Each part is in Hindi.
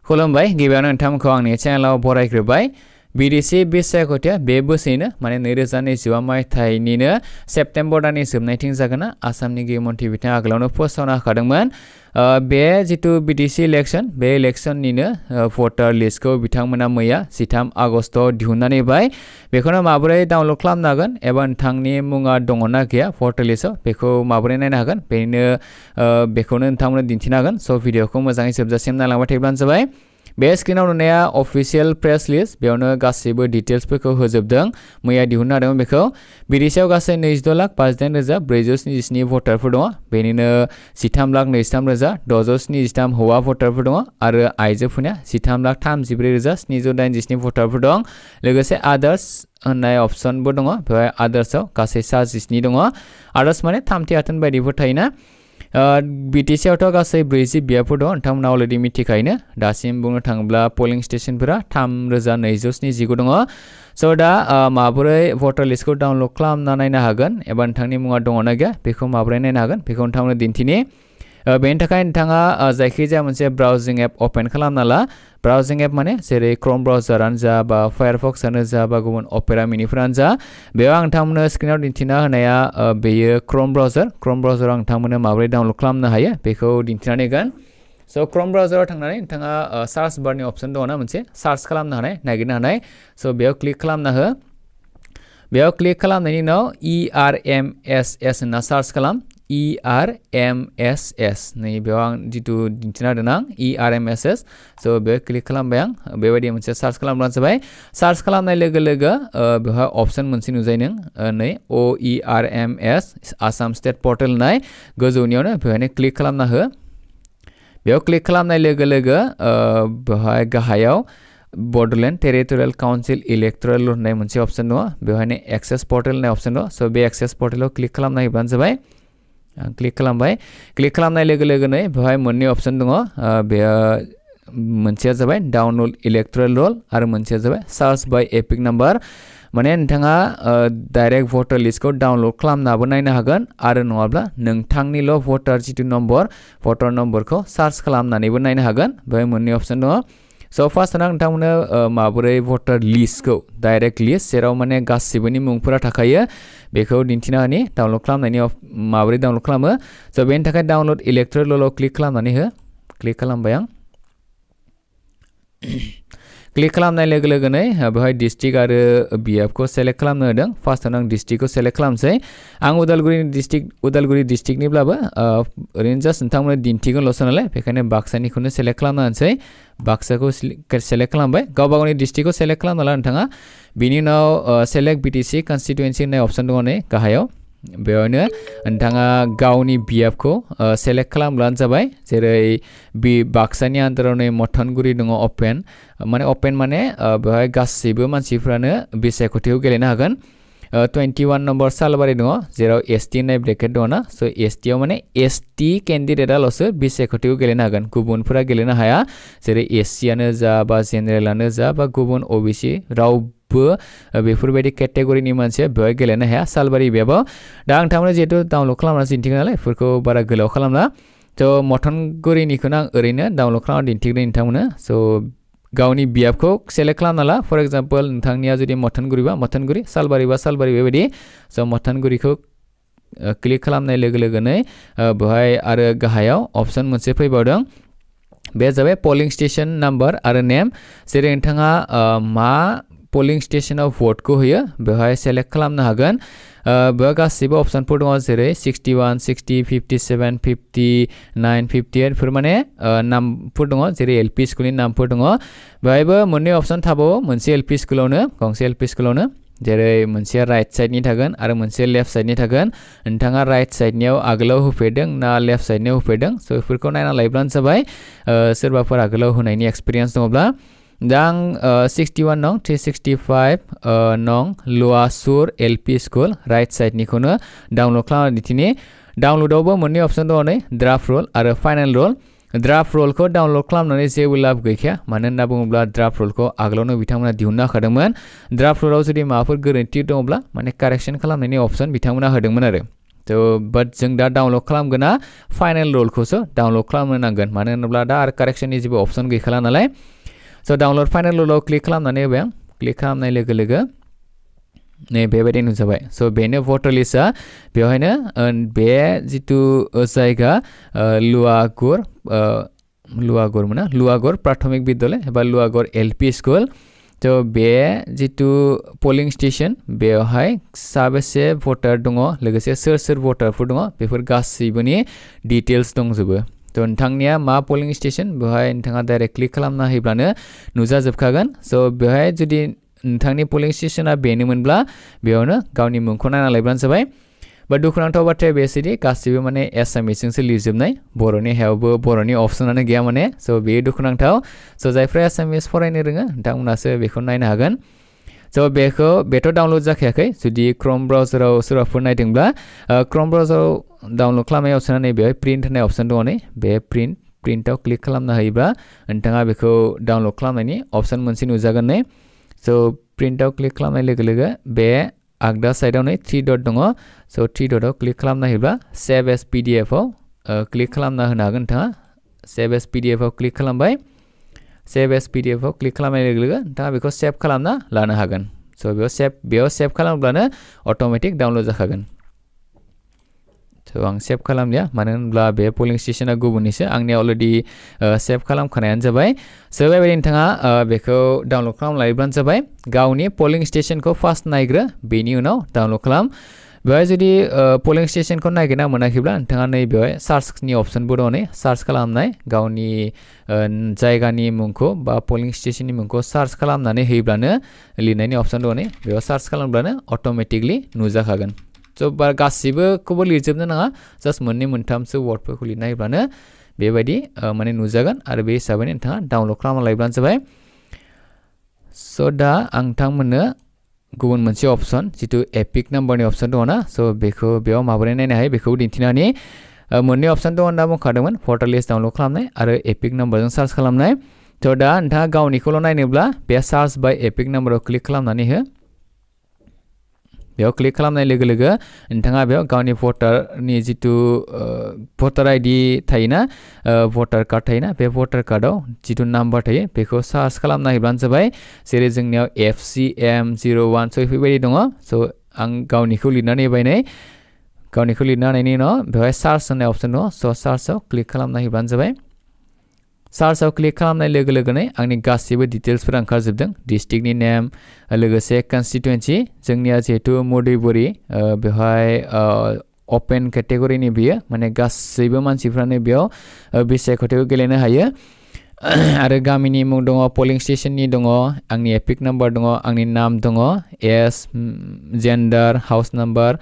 खुलुमबाय गिबियावनो नोंथांमोनखौ आंनि चेनेलाव बरायग्रोबाय BTC बिसायख'थिया बे बोसोरैनो माने 2025 मायथाइनिनो सेप्तेम्बर दाननि जोबनायथिं जागोन आसामनि गिबि मन्थ्रि बिथाङा आगोलावनो फोसावना होखादोंमोन बे जितु BTC इलेक्शन बे इलेक्शननिनो भटार लिस्टखौ बिथांमोना मैया 13 आगस्टआव दिहुननानै होबाय बेखौनो माबोरै डाउनलड खालामनो हागोन एबा नोंथांनि मुङा दङना गैया भटार लिस्टआव बेखौ माबोरै नायनो हागोन बेखौनो नोंथांमोननो दिन्थिनो हागोन स' भिडिअखौ मोजाङै जोबजासिम नायलांबाय थायोब्लानो जाबाय बे स्क्रिनाव नुनाया अफिशियल प्रेस लिस्ट बेयावनो गासैबो डिटेल्सफोरखौ होजोबदों मैया दिहुननो हादोंमोन बेखौ BTCआव गासै 22,59,477 भटारफोर दङ बेनिनो 13,23,673 हौवा भटारफोर दङ आरो आइजोफोरनिया 13,34,787 भटारफोर दं लोगोसे आदार्स होननाय अप्शनबो दङ बेवहाय आदार्सआव गासै 7 दङ आदार्स माने थामथि आथोन बायदिफोर थायोना BTC आवथ' गासै 40 बियाबफोर दं नोंथांमोना अलरेडि मिथिखायोनो दासिम बुंनो थाङोब्ला पलिं स्टेशनफोरा 3,279 दङ स' दा माबोरै भटार लिस्टखौ डाउनलड खालामना नायनो हागोन एबा नोंथांनि मुङा दङना गैया बेखौ माबोरै नायनो हागोन बेखौ नोंथांमोननो दिन्थिनि बेनि थाखाय नोंथाङा जायखिजाया मोनसे ब्राउजिं एप अपेन खालामना ला ब्राउजिं एप माने जेरै क्रोम ब्राउजारानो जा बा फायारफक्सआनो जा बा गुबुन अपेरा मिनिफोरानो जा बेयाव आं नोंथांमोननो स्क्रिनाव दिन्थिना होनाया बेयो क्रोम ब्राउजाराव नोंथांमोननो माबोरै डाउनलड खालामनो हायो बेखौ दिन्थिनानै होगोन स' क्रोम ब्राउजाराव थांनानै नोंथाङा सार्च बारनि अप्शन दङना मोनसे सार्च खालामनो हानाय नागिरनो हानाय स' बेयाव क्लिक खालामना हो बेयाव क्लिक खालामनायनि उनाव ERMSS होनना सार्च खालाम ERMSS नै बेयाव आं जितु दिन्थिना होदों आं ERMSS स' बेयाव क्लिक खालामबाय आं बेबायदि मोनसे सार्च खालामब्लानो जाबाय सार्च खालामनाय लोगो लोगो बेवहाय अप्शन मोनसे नुजायो नों नै OERMS आसाम स्टेट पर्टेल होननाय गोजौनियावनो बेवहायनो क्लिक खालामना हो बेयाव क्लिक खालामनाय लोगो लोगो बेवहाय गाहायाव बड'लेण्ड टेरिटरियेल काउन्सिल इलेक्टोरेल होननाय मोनसे अप्शन दङ बेवहायनो एक्सेस पर्टेल होननाय अप्शन दङ स' बे एक्सेस पर्टेलाव क्लिक खालामना होबानो जाबाय आं क्लिक खालामबाय क्लिक खालामनाय लोगो लोगोनो बेवहाय मोननै अप्शन दङ बेयो मोनसेया जाबाय डाउनलड इलेक्टोरेल रोल आरो मोनसेया जाबाय सार्च बाय एपिक नाम्बार माने नोंथाङा डाइरेक्ट भटार लिस्टखौ डाउनलड खालामनाबो नायनो हागोन आरो नङाब्ला नोंथांनिल' भटार जितु नम्बर भटार नम्बरखौ सार्च खालामनानैबो नायनो हागोन बेवहाय मोननै अप्शन दङ स' फार्स्टआव नोंथांमोननो माबोरै भटार लिस्टखौ डाइरेक्ट लिस्ट जेराव माने गासिबोनि मुंफोरा थाखायो बेखौ दिन्थिना होनि डाउनलड खालामनायनि माबोरै डाउनलड खालामो स' बेनि थाखाय डाउनलड इलेक्टोरेल रोलाव क्लिक खालामनानै हो क्लिक खालामबाय आं क्लिक खालामनाय लोगो लोगोनो बेवहाय डिस्ट्रिक्ट आरो बिएफखौ सेलेक्ट खालामनो होदों फार्स्टआवनो आं डिस्ट्रिक्टखौ सेलेक्ट खालामसै आं उदालगुरि डिस्ट्रिक्टनिब्लाबो ओरैनो जास्ट नोंथांमोननो दिन्थिगोनल'सो नालाय बेखायनो बाक्सानिखौनो सेलेक्ट खालामना होनोसै बाक्साखौ सेलेक्ट खालामबाय गावबा गावनि डिस्ट्रिक्टखौ सेलेक्ट खालामना ला नोंथाङा बिनि उनाव सेलेक्ट BTC कन्स्टिटुवेन्सि होननाय अप्शन दङ नै गाहायाव बेवहायनो नोंथाङा गावनि बिएफखौ सेलेक्ट खालामब्लानो जाबाय जेरै बाक्सानि आन्दाराव नै मथनगुरि दङ अपेन माने बेवहाय गासैबो मानसिफ्रानो बिसायख'थियाव गेलेनो हागोन 21 नम्बर सालबारि दङ जेराव ST होननाय ब्रेकेट दङ ना स' STआव माने ST केन्डिडेटआल'सो बिसायख'थियाव गेलेनो हागोन गुबुनफोरा गेलेनो हाया जेरै SCआनो जा बा जेनेरेलानो जा बा गुबुन OBC रावबो बेफोरबायदि केटेगरिनि मानसिया बेवहाय गेलेनो हाया सालबारि बियाबाव दा नोंथांमोना जिहेतु डाउनलड खालामनानै दिन्थिगोन नालाय बेफोरखौ बारा गोलाव खालामला थ' मथनगुरिनिखौनो आं ओरैनो डाउनलड खालामना दिन्थिगोन नोंथांमोनो स' गावनि बिएफखौ सेलेक्ट खालामना ला फर एग्जाम्पल नोंथांनिया जुदि मथनगुरिबा मथनगुरि सालबारिबा सालबारि बेबायदि स' मथनगुरिखौ क्लिक खालामनाय लोगो लोगोनो बेवहाय आरो गाहायाव अप्शन मोनसे फैबावदों बे जाबाय पलिं स्टेशन नाम्बार आरो नेम जेरै नोंथाङा मा पलिं स्टेशनाव भटखौ होयो बेवहाय सेलेक्ट खालामनो हागोन बेवहाय गासैबो अप्शनफोर दङ जेरै 61, 60, 57, 59, 58 फोर माने नामफोर दङ जेरै LP स्कुलनि नामफोर दङ बेवहायबो मोननै अप्शन थाबावो मोनसे LP स्कुलावनो गंसे LP स्कुलावनो जेरै मोनसेया राइट साइडनि थागोन आरो मोनसे लेफ्ट साइडनि थागोन नोंथाङा राइट साइडनियाव आगोलाव होफेरदों ना लेफ्ट साइडनियाव होफेरदों स' बेफोरखौ नायना लायोब्लानो जाबाय सोरबाफोर आगोलाव होनायनि एक्सपिरियेन्स दङब्ला दा आं 61 नं 365 नं लुवासुर LP स्कुल राइट साइडनिखौनो डाउनलड खालामना दिन्थिनि डाउनलडआवबो मोननै अप्शन दङ नै ड्राफ्ट रोल आरो फाइनाल रोल ड्राफ्ट रोलखौ डाउनलड खालामनानै जेबो लाब गैखाया मानो होनना बुङोब्ला ड्राफ्ट रोलखौ आगोलावनो बिथांमोना दिहुनना होखादोंमोन ड्राफ्ट रोलाव जुदि माबाफोर गोरोन्थि दङब्ला माने कारेक्सन खालामनायनि अप्शन बिथांमोना होदोंमोन आरो तो बाट जों दा डाउनलड खालामगोना फाइनल रुलखौसो डाउनलड खालामनो नांगोन मानो होनोब्ला दा आरो कारेक्शननि जेबो अपसन गैखाला नालाय सो डाउनलड फाइनल रुलाव क्लिक खालामनानै होबाय आं क्लिक खालामनाय लोगो लोगो नै बेबायदि नुजाबाय सो बेनो भटार लिस्टआ बेवहायनो बे जितु जायगा लुवागर प्राथमिक बिद्यालय एबा लुवागर एलपि स्कुल तो बे जितु पोलिंग स्टेशन बेवहाय साबेसे भटार दङ लोगोसे सोर सोर भटारफोर दङ बेफोर गासैबोनि डिटेल्स दंजोबो तो नोंथांनिया मा पोलिंग स्टेशन बेवहाय नोंथाङा डाइरेक्ट क्लिक खालामना होब्लानो नुजाजोबखागोन सो बेवहाय जुदि नोंथांनि पोलिंग स्टेशना बेनोमोनब्ला बेयावनो गावनि मुंखौ नायना लायब्लानो जाबाय बा दुखुनांथाव बाथ्राया बेसोदि गासैबो माने एसामिसजोंसो लिरजोबनाय बर'नि हायावबो बर'नि अपसनानो गैया माने स' बेयो दुखुनांथाव स' जायफ्रा एसामिस फरायनो रोङो नोंथांमोनासो बेखौ नायनो हागोन स' बेथ' डाउनलड जाखायाखै जुदि क्रोम ब्राउजाराव सोरबाफोर नायदोंब्ला क्रोम ब्राउजाराव डाउनलड खालामनाय अपसना नै बेवहाय प्रिन्ट होनाय अपसन दङ नै बे प्रिन्टआव क्लिक खालामना होयोब्ला नोंथाङा बेखौ डाउनलड खालामनायनि अपसन मोनसे नुजागोन नै स' प्रिन्टआव क्लिक खालामनाय लोगो लोगो बे आगदा साइडआव नै 3 डट दङ स' 3 डटआव क्लिक खालामना होयोब्ला सेभ एस पिडिएफआव क्लिक खालामना होनो हागोन नोंथाङा सेभ एस पिडिएफआव क्लिक खालामबाय सेभ एस पिडिएफआव क्लिक खालामनाय लोगो लोगो नोंथाङा बेखौ सेभ खालामना लानो हागोन स' बेयाव सेभ खालामब्लानो अट'मेटिक डाउनलड जाखागोन स' आं सेभ खालामलिया मानो होनब्ला बे पोलिंग स्टेशना गुबुननिसो आंनिया अलरेडि सेभ खालामखानायानो जाबाय स' बेबायदि नोंथाङा बेखौ डाउनलड खालामना लायोब्लानो जाबाय गावनि पोलिंग स्टेशनखौ फार्स्ट नायग्रो बेनि उनाव डाउनलड खालाम बेवहाय जुदि पोलिंग स्टेशनखौ नागिरना मोनाखैब्ला नोंथाङा नै बेवहाय सार्चनि अपसनबो दङ नै सार्च खालामनाय गावनि जायगानि मुंखौ बा पोलिंग स्टेशननि मुंखौ सार्च खालामनानै होयोब्लानो लिरनायनि अपसन दङ नै बेयाव सार्च खालामब्लानो अट'मेटिकलि नुजाखागोन स' गासिबोखौबो लिरजोबनो नाङा जास्ट मोननै मोनथामसो वार्डफोरखौ लिरना होब्लानो बेबायदि माने नुजागोन आरो बे हिसाबैनो नोंथाङा डाउनलड खालामना लायोब्लानो जाबाय स' दा आं नोंथांमोननो गुबुन मोनसे अपसन जितु एपिक नाम्बारनि अपसन दङ ना स' बेखौ बेयाव माबोरै नायनो हायो बेखौ दिन्थिनानै मोननै अपसन दङ होनना बुंखादोंमोन भटार लिस्ट डाउनलड खालामनाय आरो एपिक नाम्बारजों सार्च खालामनाय थ' दा नोंथाङा गावनिखौल' नायनोब्ला बे सार्च बाय एपिक नाम्बाराव क्लिक खालामनानै हो बेयाव क्लिक खालामनाय लोगो लोगो नोंथाङा बेयाव गावनि भटारनि जितु भटार आइडि थायोना भटार कार्ड थायोना बे भटार कार्डआव जितु नाम्बार थायो बेखौ सार्च खालामना होब्लानो जाबाय जेरै जोंनियाव FCM01 स' बेफोरबायदि दङ स' आं गावनिखौ लिरनानै होबाय नै गावनिखौ लिरना होनायनि उनाव बेवहाय सार्च होननाय अपसन दङ स' सार्चआव क्लिक खालामना होब्लानो जाबाय सार्चआव क्लिक खालामनाय लोगो लोगोनो आंनि गासैबो डिटेल्सफोरा ओंखारजोबदों डिस्ट्रिक्टनि नेम लोगोसे कन्स्टिटुवेन्सि जोंनिया जिहेतु मधुबुरि बेवहाय अपेन केटेगरिनि बियो माने गासैबो मानसिफ्रानो बेयाव बे सायख'थियाव गेलेनो हायो आरो गामिनि मुं दङ पोलिंग स्टेशननि दङ आंनि एपिक नाम्बार दङ आंनि नाम दङ age gender house number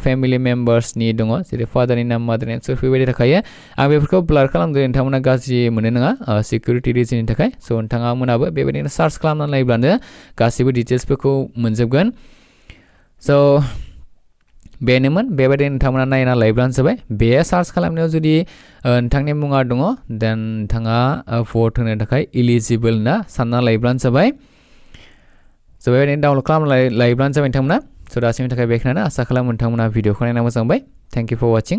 family मेम्बार्सनि दङ जेरै फादारनि नाम मादारनि नाम बेबायदि थाखायो आं बेफोरखौ ब्लार खालामदों नोंथांमोना गाज्रि मोनो नङा सिकिउरिटि रिजननि थाखाय स' नोंथाङा मोनाबो बेबायदिनो सार्च खालामनानै नायब्लानो गासैबो डिटेल्सफोरखौ मोनजोबगोन स' बेनोमोन बेबायदि नोंथांमोना नायना लायोब्लानो जाबाय बे सार्च खालामनायाव जुदि नोंथांनि मुङा दङ देन नोंथाङा भट होनो थाखाय इलिजिबोल ना सानना लायोब्लानो जाबाय स' बेबायदिनो डाउनलड खालामना लायोब्लानो जाबाय नोंथांमोना स' दासिमनि थाखाय बेखिनियानो आसा खालामो नोंथांमोना भिडिअखौ नायना मोजां मोनबाय थेंक इउ फर वाचिं